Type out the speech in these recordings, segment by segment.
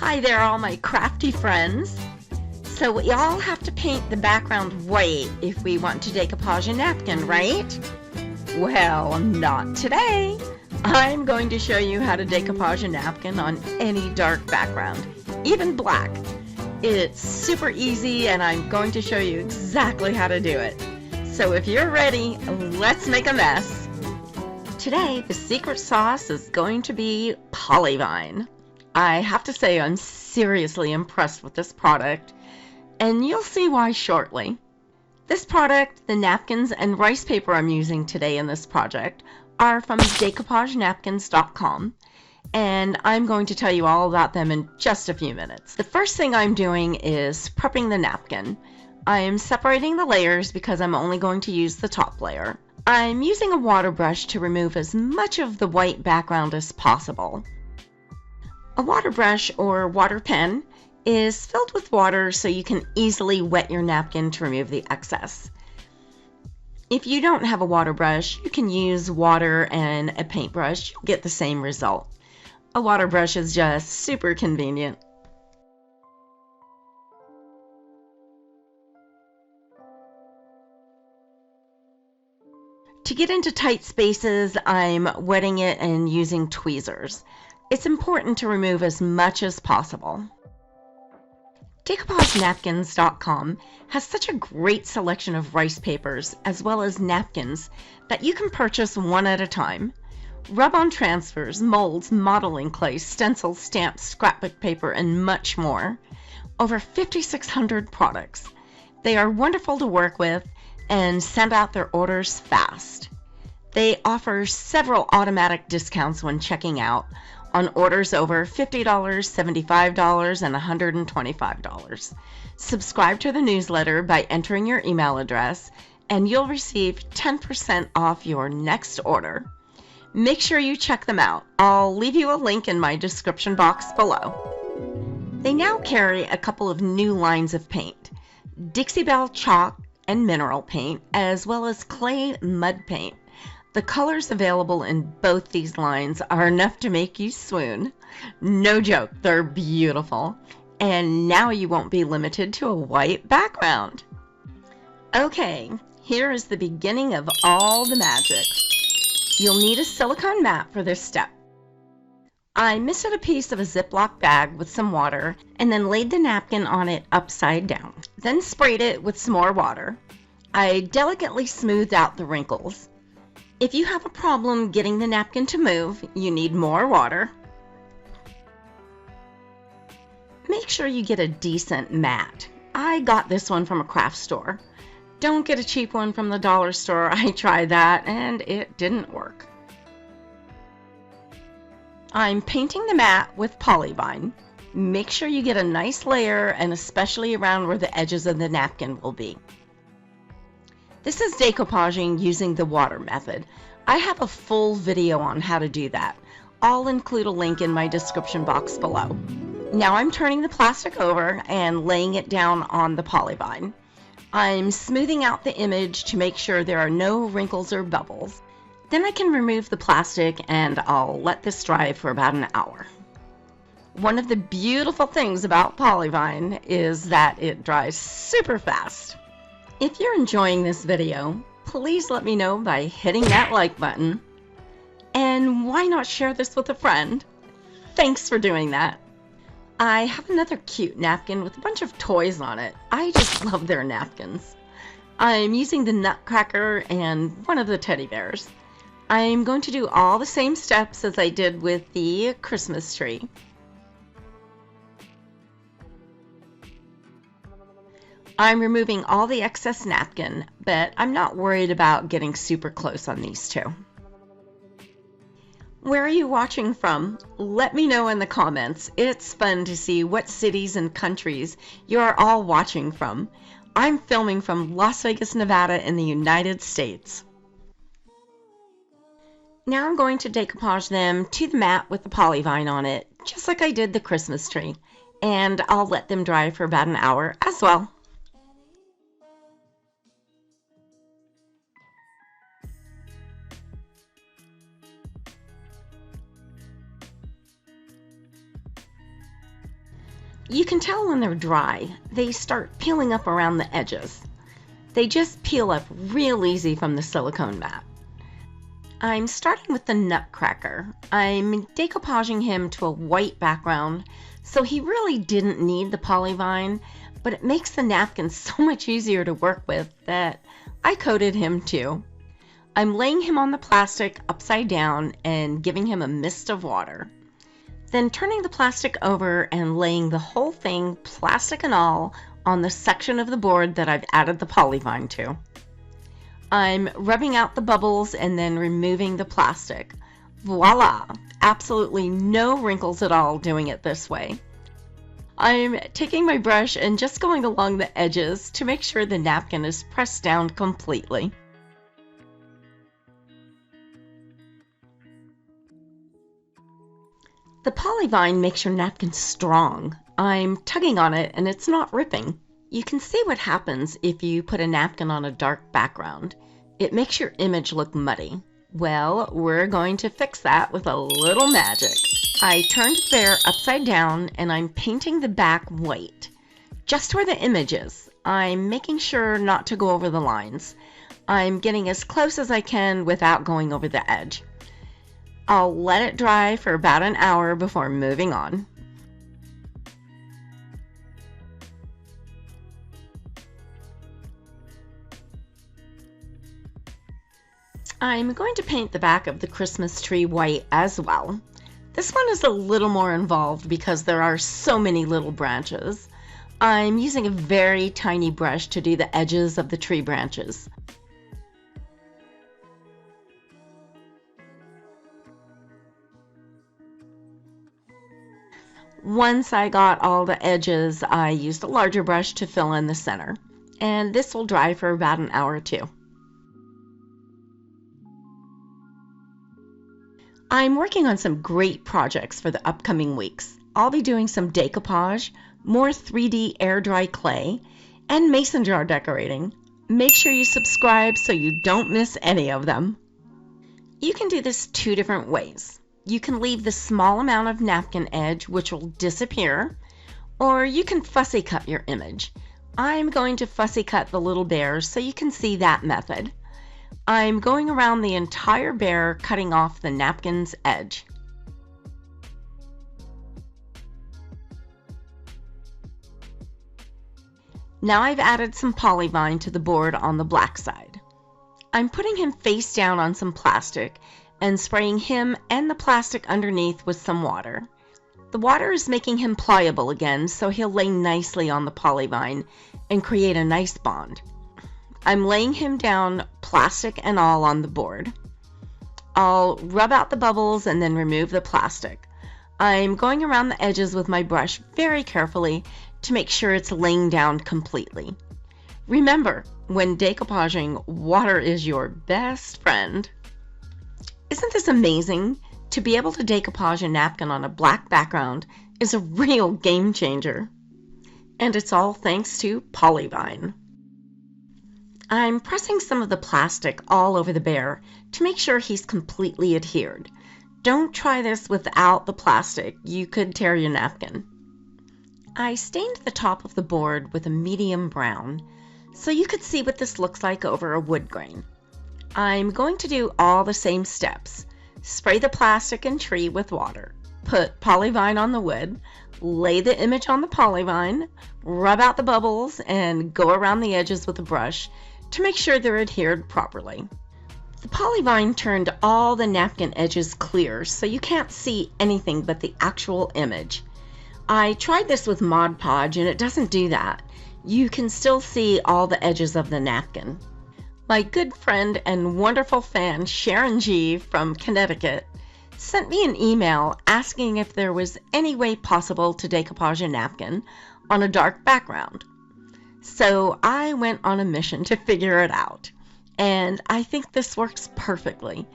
Hi there, all my crafty friends. So we all have to paint the background white if we want to decoupage a napkin, right? Well, not today. I'm going to show you how to decoupage a napkin on any dark background, even black. It's super easy and I'm going to show you exactly how to do it. So if you're ready, let's make a mess. Today, the secret sauce is going to be Polyvine. I have to say I'm seriously impressed with this product, and you'll see why shortly. This product, the napkins and rice paper I'm using today in this project, are from DECOUPAGE and I'm going to tell you all about them in just a few minutes. The first thing I'm doing is prepping the napkin. I'm separating the layers because I'm only going to use the top layer. I'm using a water brush to remove as much of the white background as possible. A water brush or water pen is filled with water so you can easily wet your napkin to remove the excess. If you don't have a water brush, you can use water and a paintbrush. You'll get the same result. A water brush is just super convenient. To get into tight spaces, I'm wetting it and using tweezers. It's important to remove as much as possible. DecoupageNapkins.com has such a great selection of rice papers as well as napkins that you can purchase one at a time. Rub-on transfers, molds, modeling clay, stencils, stamps, scrapbook paper, and much more. Over 5,600 products. They are wonderful to work with and send out their orders fast. They offer several automatic discounts when checking out on orders over $50, $75, and $125. Subscribe to the newsletter by entering your email address and you'll receive 10% off your next order. Make sure you check them out. I'll leave you a link in my description box below. They now carry a couple of new lines of paint: Dixie Belle chalk and mineral paint, as well as clay mud paint. The colors available in both these lines are enough to make you swoon. No joke, they're beautiful. And now you won't be limited to a white background. Okay, here is the beginning of all the magic. You'll need a silicone mat for this step. I misted a piece of a Ziploc bag with some water and then laid the napkin on it upside down. Then sprayed it with some more water. I delicately smoothed out the wrinkles. If you have a problem getting the napkin to move, you need more water. Make sure you get a decent mat. I got this one from a craft store. Don't get a cheap one from the dollar store. I tried that and it didn't work. I'm painting the mat with Polyvine. Make sure you get a nice layer, and especially around where the edges of the napkin will be. This is decoupaging using the water method. I have a full video on how to do that. I'll include a link in my description box below. Now I'm turning the plastic over and laying it down on the Polyvine. I'm smoothing out the image to make sure there are no wrinkles or bubbles. Then I can remove the plastic and I'll let this dry for about an hour. One of the beautiful things about Polyvine is that it dries super fast. If you're enjoying this video, please let me know by hitting that like button. And why not share this with a friend? Thanks for doing that. I have another cute napkin with a bunch of toys on it. I just love their napkins. I'm using the Nutcracker and one of the teddy bears. I'm going to do all the same steps as I did with the Christmas tree. I'm removing all the excess napkin, but I'm not worried about getting super close on these two. Where are you watching from? Let me know in the comments. It's fun to see what cities and countries you are all watching from. I'm filming from Las Vegas, Nevada in the United States. Now I'm going to decoupage them to the mat with the Polyvine on it, just like I did the Christmas tree, and I'll let them dry for about an hour as well. You can tell when they're dry. They start peeling up around the edges. They just peel up real easy from the silicone mat. I'm starting with the Nutcracker. I'm decoupaging him to a white background, so he really didn't need the Polyvine, but it makes the napkin so much easier to work with that I coated him too. I'm laying him on the plastic upside down and giving him a mist of water. Then turning the plastic over and laying the whole thing, plastic and all, on the section of the board that I've added the Polyvine to. I'm rubbing out the bubbles and then removing the plastic. Voila! Absolutely no wrinkles at all doing it this way. I'm taking my brush and just going along the edges to make sure the napkin is pressed down completely. The Polyvine makes your napkin strong. I'm tugging on it and it's not ripping. You can see what happens if you put a napkin on a dark background. It makes your image look muddy. Well, we're going to fix that with a little magic. I turned the bear upside down and I'm painting the back white. Just where the image is. I'm making sure not to go over the lines. I'm getting as close as I can without going over the edge. I'll let it dry for about an hour before moving on. I'm going to paint the back of the Christmas tree white as well. This one is a little more involved because there are so many little branches. I'm using a very tiny brush to do the edges of the tree branches. Once I got all the edges, I used a larger brush to fill in the center. And this will dry for about an hour or two. I'm working on some great projects for the upcoming weeks. I'll be doing some decoupage, more 3D air dry clay, and mason jar decorating. Make sure you subscribe so you don't miss any of them. You can do this two different ways. You can leave the small amount of napkin edge, which will disappear, or you can fussy cut your image. I'm going to fussy cut the little bear so you can see that method. I'm going around the entire bear, cutting off the napkin's edge. Now I've added some Polyvine to the board on the black side. I'm putting him face down on some plastic and spraying him and the plastic underneath with some water. The water is making him pliable again, so he'll lay nicely on the Polyvine and create a nice bond. I'm laying him down, plastic and all, on the board. I'll rub out the bubbles and then remove the plastic. I'm going around the edges with my brush very carefully to make sure it's laying down completely. Remember, when decoupaging, water is your best friend. Isn't this amazing? To be able to decoupage a napkin on a black background is a real game changer. And it's all thanks to Polyvine. I'm pressing some of the plastic all over the bear to make sure he's completely adhered. Don't try this without the plastic. You could tear your napkin. I stained the top of the board with a medium brown so you could see what this looks like over a wood grain. I'm going to do all the same steps. Spray the plastic and tree with water. Put Polyvine on the wood. Lay the image on the Polyvine. Rub out the bubbles and go around the edges with a brush to make sure they're adhered properly. The Polyvine turned all the napkin edges clear so you can't see anything but the actual image. I tried this with Mod Podge and it doesn't do that. You can still see all the edges of the napkin. My good friend and wonderful fan Sharon G. from Connecticut sent me an email asking if there was any way possible to decoupage a napkin on a dark background. So I went on a mission to figure it out, and I think this works perfectly.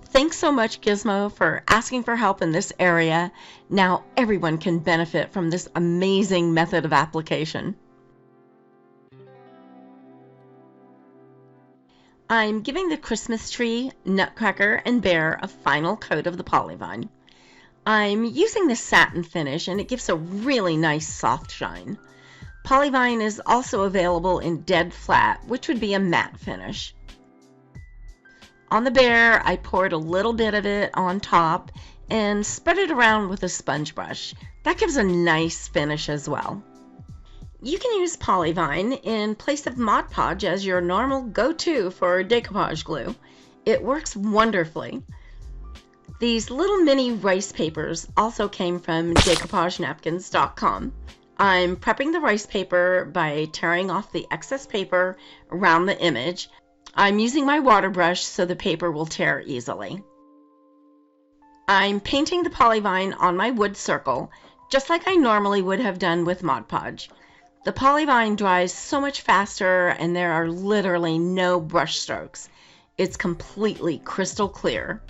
Thanks so much, Gizmo, for asking for help in this area. Now everyone can benefit from this amazing method of application. I'm giving the Christmas tree, Nutcracker, and bear a final coat of the Polyvine. I'm using the satin finish and it gives a really nice soft shine. Polyvine is also available in dead flat, which would be a matte finish. On the bear, I poured a little bit of it on top and spread it around with a sponge brush. That gives a nice finish as well. You can use Polyvine in place of Mod Podge as your normal go-to for decoupage glue. It works wonderfully. These little mini rice papers also came from decoupagenapkins.com. I'm prepping the rice paper by tearing off the excess paper around the image. I'm using my water brush so the paper will tear easily. I'm painting the Polyvine on my wood circle, just like I normally would have done with Mod Podge. The Polyvine dries so much faster and there are literally no brush strokes. It's completely crystal clear.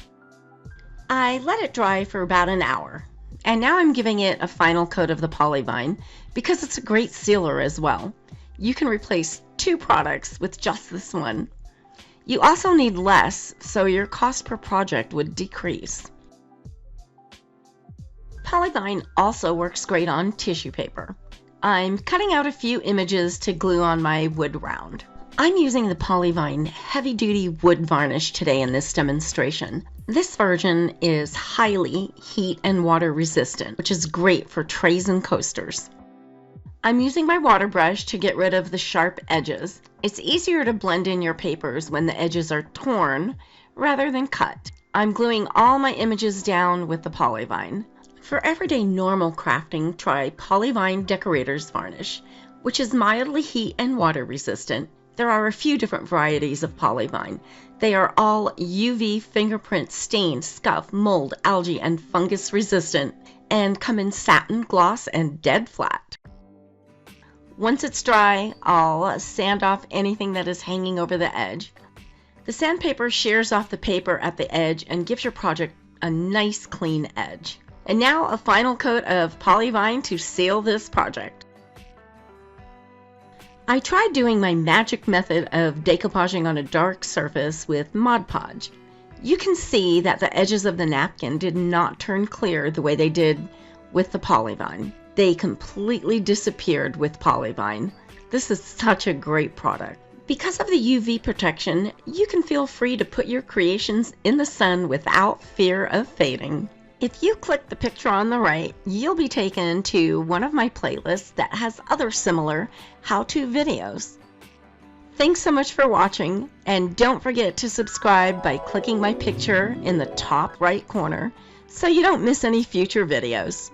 I let it dry for about an hour, and now I'm giving it a final coat of the Polyvine because it's a great sealer as well. You can replace 2 products with just this one. You also need less, so your cost per project would decrease. Polyvine also works great on tissue paper. I'm cutting out a few images to glue on my wood round. I'm using the Polyvine heavy-duty wood varnish today in this demonstration. This version is highly heat and water resistant, which is great for trays and coasters. I'm using my water brush to get rid of the sharp edges. It's easier to blend in your papers when the edges are torn rather than cut. I'm gluing all my images down with the Polyvine. For everyday normal crafting, try Polyvine Decorator's Varnish, which is mildly heat and water resistant. There are a few different varieties of Polyvine. They are all UV, fingerprint, stain, scuff, mold, algae, and fungus resistant, and come in satin, gloss, and dead flat. Once it's dry, I'll sand off anything that is hanging over the edge. The sandpaper shears off the paper at the edge and gives your project a nice clean edge. And now a final coat of Polyvine to seal this project. I tried doing my magic method of decoupaging on a dark surface with Mod Podge. You can see that the edges of the napkin did not turn clear the way they did with the Polyvine. They completely disappeared with Polyvine. This is such a great product. Because of the UV protection, you can feel free to put your creations in the sun without fear of fading. If you click the picture on the right, you'll be taken to one of my playlists that has other similar how-to videos. Thanks so much for watching, and don't forget to subscribe by clicking my picture in the top right corner so you don't miss any future videos.